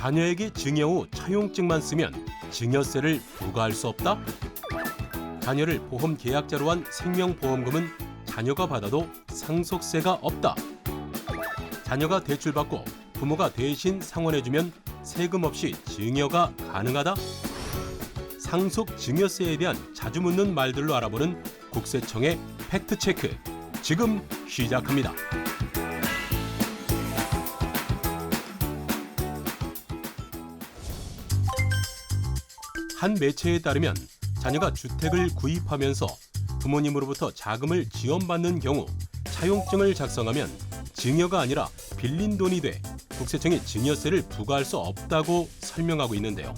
자녀에게 증여 후 차용증만 쓰면 증여세를 부과할 수 없다? 자녀를 보험 계약자로 한 생명보험금은 자녀가 받아도 상속세가 없다. 자녀가 대출받고 부모가 대신 상환해주면 세금 없이 증여가 가능하다? 상속 증여세에 대한 자주 묻는 말들로 알아보는 국세청의 팩트체크, 지금 시작합니다. 한 매체에 따르면 자녀가 주택을 구입하면서 부모님으로부터 자금을 지원받는 경우 차용증을 작성하면 증여가 아니라 빌린 돈이 돼 국세청이 증여세를 부과할 수 없다고 설명하고 있는데요.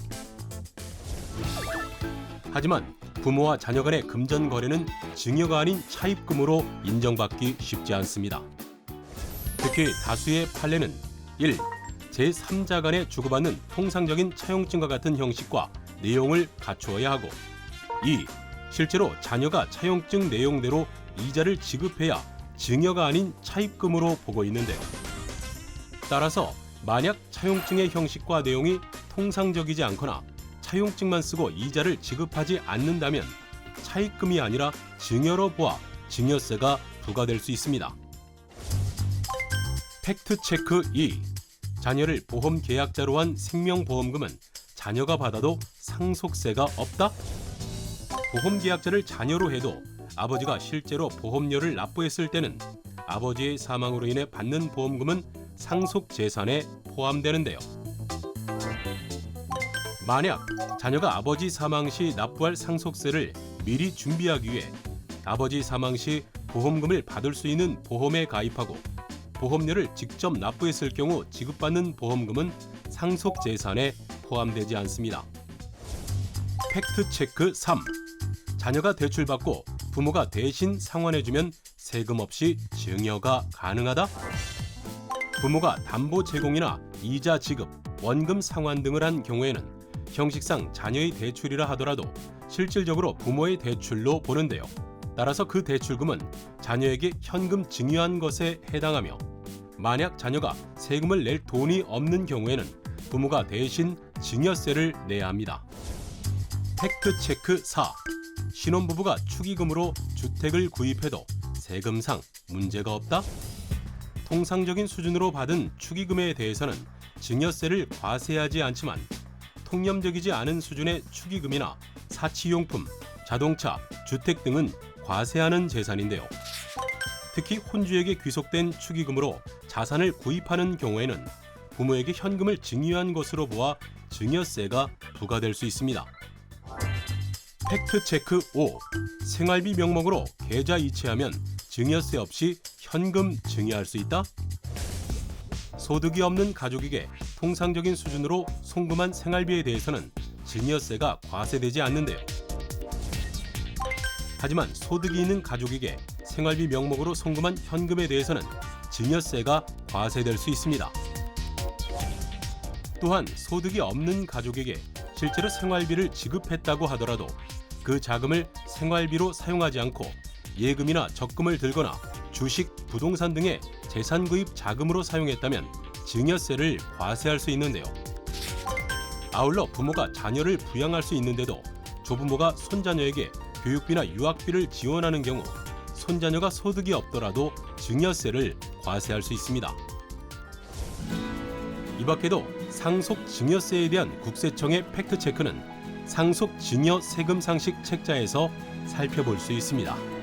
하지만 부모와 자녀 간의 금전 거래는 증여가 아닌 차입금으로 인정받기 쉽지 않습니다. 특히 다수의 판례는 1. 제3자 간에 주고받는 통상적인 차용증과 같은 형식과 내용을 갖추어야 하고 2. 실제로 자녀가 차용증 내용대로 이자를 지급해야 증여가 아닌 차입금으로 보고 있는데요. 따라서 만약 차용증의 형식과 내용이 통상적이지 않거나 차용증만 쓰고 이자를 지급하지 않는다면 차입금이 아니라 증여로 보아 증여세가 부과될 수 있습니다. 팩트체크 2. 자녀를 보험 계약자로 한 생명보험금은 자녀가 받아도 상속세가 없다? 보험 계약자를 자녀로 해도 아버지가 실제로 보험료를 납부했을 때는 아버지의 사망으로 인해 받는 보험금은 상속 재산에 포함되는데요. 만약 자녀가 아버지 사망 시 납부할 상속세를 미리 준비하기 위해 아버지 사망 시 보험금을 받을 수 있는 보험에 가입하고 보험료를 직접 납부했을 경우 지급받는 보험금은 상속 재산에 포함되지 않습니다. 팩트체크 3. 자녀가 대출받고 부모가 대신 상환해주면 세금 없이 증여가 가능하다? 부모가 담보 제공이나 이자 지급, 원금 상환 등을 한 경우에는 형식상 자녀의 대출이라 하더라도 실질적으로 부모의 대출로 보는데요. 따라서 그 대출금은 자녀에게 현금 증여한 것에 해당하며 만약 자녀가 세금을 낼 돈이 없는 경우에는 부모가 대신 증여세를 내야 합니다. 팩트체크 4. 신혼부부가 축의금으로 주택을 구입해도 세금상 문제가 없다? 통상적인 수준으로 받은 축의금에 대해서는 증여세를 과세하지 않지만 통념적이지 않은 수준의 축의금이나 사치용품, 자동차, 주택 등은 과세하는 재산인데요. 특히 혼주에게 귀속된 축의금으로 자산을 구입하는 경우에는 부모에게 현금을 증여한 것으로 보아 증여세가 부과될 수 있습니다. 팩트체크 5. 생활비 명목으로 계좌 이체하면 증여세 없이 현금 증여할 수 있다? 소득이 없는 가족에게 통상적인 수준으로 송금한 생활비에 대해서는 증여세가 과세되지 않는데요. 하지만 소득이 있는 가족에게 생활비 명목으로 송금한 현금에 대해서는 증여세가 과세될 수 있습니다. 또한 소득이 없는 가족에게 실제로 생활비를 지급했다고 하더라도 그 자금을 생활비로 사용하지 않고 예금이나 적금을 들거나 주식, 부동산 등의 재산 구입 자금으로 사용했다면 증여세를 과세할 수 있는데요. 아울러 부모가 자녀를 부양할 수 있는데도 조부모가 손자녀에게 교육비나 유학비를 지원하는 경우 손자녀가 소득이 없더라도 증여세를 과세할 수 있습니다. 이 밖에도 상속 증여세에 대한 국세청의 팩트체크는 상속 증여 세금 상식 책자에서 살펴볼 수 있습니다.